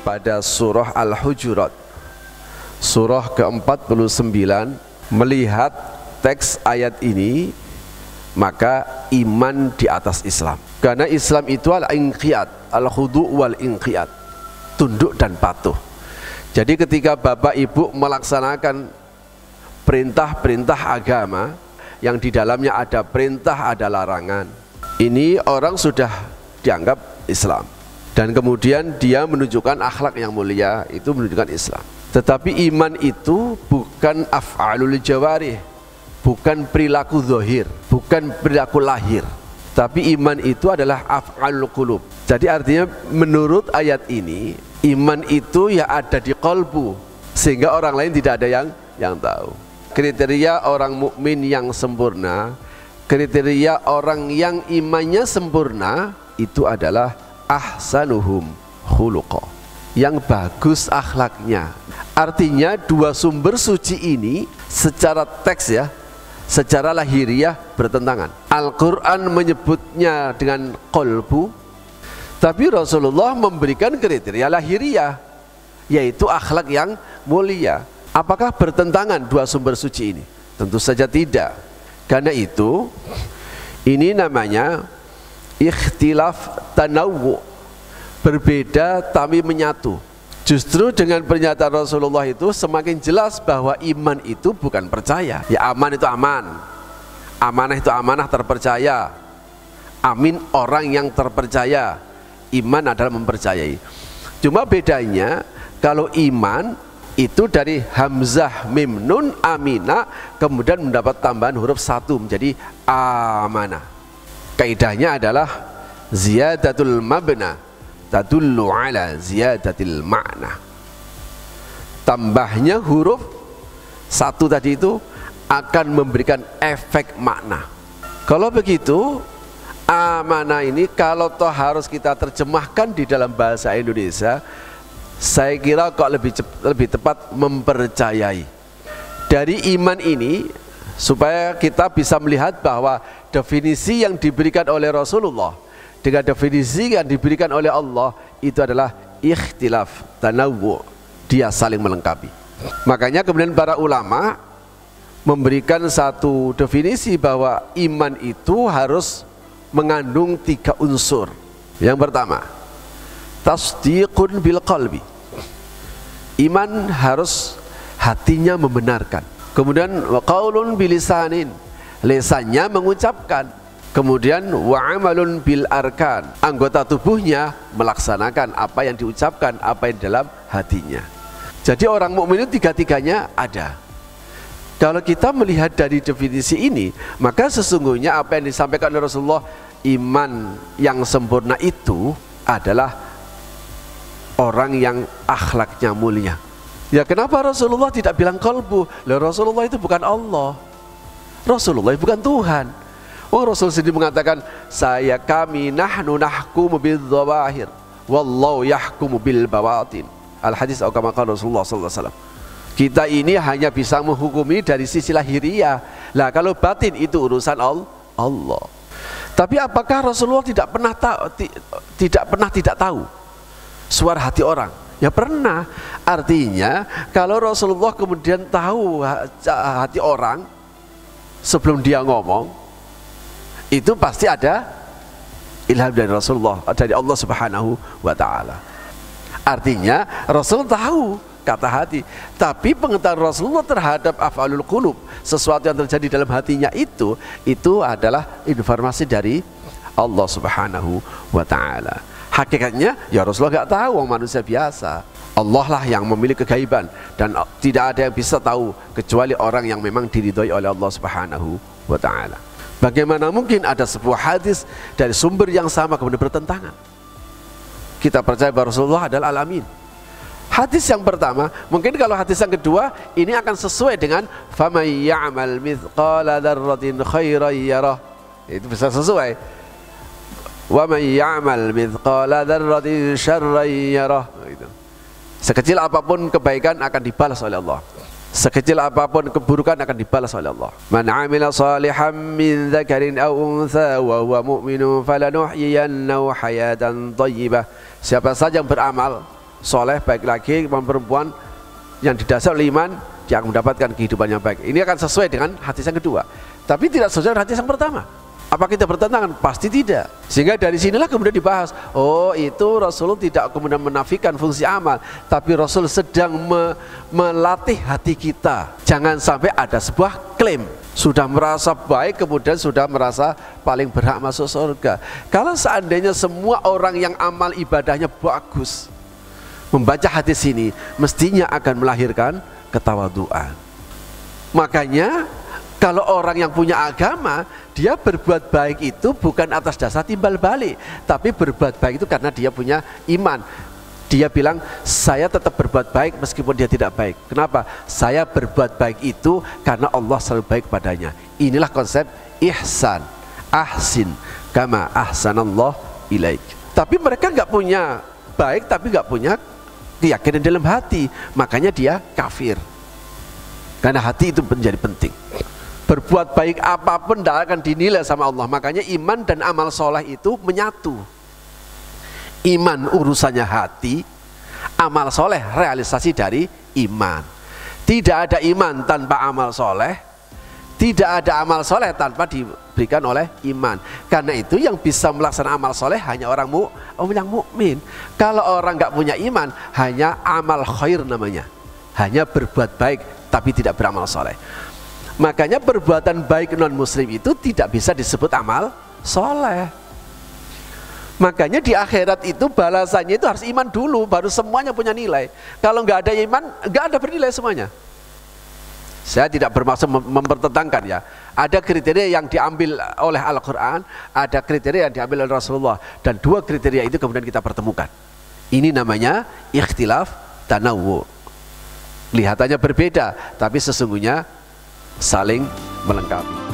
pada surah Al-Hujurat, surah ke-49, melihat teks ayat ini, maka iman di atas Islam. Karena Islam itu al-inqiyad, al-khudu' wal-inqiyad, tunduk dan patuh. Jadi ketika bapak ibu melaksanakan perintah-perintah agama yang di dalamnya ada perintah, ada larangan, ini orang sudah dianggap Islam. Dan kemudian dia menunjukkan akhlak yang mulia, itu menunjukkan Islam. Tetapi iman itu bukan af'alul jawarih, bukan perilaku zahir, bukan perilaku lahir. Tapi iman itu adalah af'alul qulub. Jadi artinya menurut ayat ini, iman itu ya ada di qalbu, sehingga orang lain tidak ada yang tahu. Kriteria orang mukmin yang sempurna, kriteria orang yang imannya sempurna, itu adalah ahsanuhum khuluqa, yang bagus akhlaknya. Artinya dua sumber suci ini secara teks ya, secara lahiriah bertentangan. Al-Quran menyebutnya dengan qalbu, tapi Rasulullah memberikan kriteria lahiriah, yaitu akhlak yang mulia. Apakah bertentangan dua sumber suci ini? Tentu saja tidak. Karena itu ini namanya ikhtilaf tanawwu, berbeda tapi menyatu. Justru dengan pernyataan Rasulullah itu semakin jelas bahwa iman itu bukan percaya. Ya, aman itu aman, amanah itu amanah terpercaya, amin orang yang terpercaya, iman adalah mempercayai. Cuma bedanya kalau iman itu dari hamzah mim nun amina kemudian mendapat tambahan huruf satu menjadi amanah. Kaidahnya adalah ziyadatul mabna tadullu ala ziyadatil ma'na. Tambahnya huruf satu tadi itu akan memberikan efek makna. Kalau begitu, amanah ini kalau toh harus kita terjemahkan di dalam bahasa Indonesia, saya kira kok lebih tepat mempercayai. Dari iman ini supaya kita bisa melihat bahwa definisi yang diberikan oleh Rasulullah dengan definisi yang diberikan oleh Allah itu adalah ikhtilaf tanawwu, dia saling melengkapi. Makanya kemudian para ulama memberikan satu definisi bahwa iman itu harus mengandung tiga unsur. Yang pertama, tasdiqun bil qalbi, iman harus hatinya membenarkan. Kemudian wa qaulun bilisanin, lisannya mengucapkan. Kemudian wa amalun bil arkan, anggota tubuhnya melaksanakan apa yang diucapkan, apa yang dalam hatinya. Jadi orang mukmin itu tiga-tiganya ada. Kalau kita melihat dari definisi ini, maka sesungguhnya apa yang disampaikan oleh Rasulullah, iman yang sempurna itu adalah orang yang akhlaknya mulia. Ya, kenapa Rasulullah tidak bilang qalbu? Lah, Rasulullah itu bukan Allah, Rasulullah bukan Tuhan. Oh, Rasul sendiri mengatakan, kami nahnu nahkumu bil dzawahir wallahu yahkumu bil bawatin. Al-hadis atau kama qala Rasulullah sallallahu alaihi wasallam. Kita ini hanya bisa menghukumi dari sisi lahiriah. Lah, kalau batin itu urusan Allah. Tapi apakah Rasulullah tidak pernah tidak tahu suara hati orang? Ya pernah. Artinya kalau Rasulullah kemudian tahu hati orang sebelum dia ngomong, itu pasti ada ilham dari Rasulullah, dari Allah Subhanahu wa ta'ala. Artinya Rasul tahu kata hati, tapi pengetahuan Rasulullah terhadap af'alul qulub, sesuatu yang terjadi dalam hatinya itu adalah informasi dari Allah Subhanahu wa ta'ala. Hakikatnya ya Rasulullah gak tahu, manusia biasa. Allah lah yang memiliki kegaiban, dan tidak ada yang bisa tahu kecuali orang yang memang diridhoi oleh Allah Subhanahu wa ta'ala. Bagaimana mungkin ada sebuah hadis dari sumber yang sama kemudian bertentangan? Kita percaya bahwa Rasulullah adalah al-amin. Hadis yang pertama, mungkin kalau hadis yang kedua ini akan sesuai dengan faman ya'mal mithqala dzarratin khairan yarah. Itu bisa sesuai. Wa man ya'mal mithqala dzarratin syarran yarah. Gitu. Sekecil apapun kebaikan akan dibalas oleh Allah. Sekecil apapun keburukan akan dibalas oleh Allah. Man 'amila shalihan min dzakarin aw untha wa huwa mu'minun falanuhyiyannahu hayatan thayyibah. Siapa saja yang beramal soleh, baik laki maupun perempuan yang didasar oleh iman, dia akan mendapatkan kehidupan yang baik. Ini akan sesuai dengan hadis yang kedua, tapi tidak sesuai dengan hadis yang pertama. Apa kita bertentangan? Pasti tidak. Sehingga dari sinilah kemudian dibahas, oh itu Rasul tidak kemudian menafikan fungsi amal, tapi Rasul sedang melatih hati kita. Jangan sampai ada sebuah klaim, sudah merasa baik kemudian sudah merasa paling berhak masuk surga. Kalau seandainya semua orang yang amal ibadahnya bagus membaca hadis ini, mestinya akan melahirkan ketawaduan. Makanya kalau orang yang punya agama, dia berbuat baik itu bukan atas dasar timbal balik, tapi berbuat baik itu karena dia punya iman. Dia bilang, saya tetap berbuat baik meskipun dia tidak baik. Kenapa? Saya berbuat baik itu karena Allah selalu baik padanya. Inilah konsep ihsan, ahsin kama ahsanallah ilaik. Tapi mereka nggak punya baik, tapi nggak punya keyakinan dalam hati, makanya dia kafir. Karena hati itu menjadi penting. Berbuat baik apapun tidak akan dinilai sama Allah. Makanya iman dan amal soleh itu menyatu. Iman urusannya hati, amal soleh realisasi dari iman. Tidak ada iman tanpa amal soleh, tidak ada amal soleh tanpa diberikan oleh iman. Karena itu yang bisa melaksanakan amal soleh hanya orang yang mukmin. Kalau orang nggak punya iman, hanya amal khair namanya, hanya berbuat baik tapi tidak beramal soleh. Makanya perbuatan baik non muslim itu tidak bisa disebut amal soleh. Makanya di akhirat itu balasannya itu harus iman dulu, baru semuanya punya nilai. Kalau nggak ada iman, nggak ada bernilai semuanya. Saya tidak bermaksud mempertentangkan ya. Ada kriteria yang diambil oleh Al-Quran, ada kriteria yang diambil oleh Rasulullah, dan dua kriteria itu kemudian kita pertemukan. Ini namanya ikhtilaf tanawwu. Kelihatannya berbeda, tapi sesungguhnya saling melengkapi.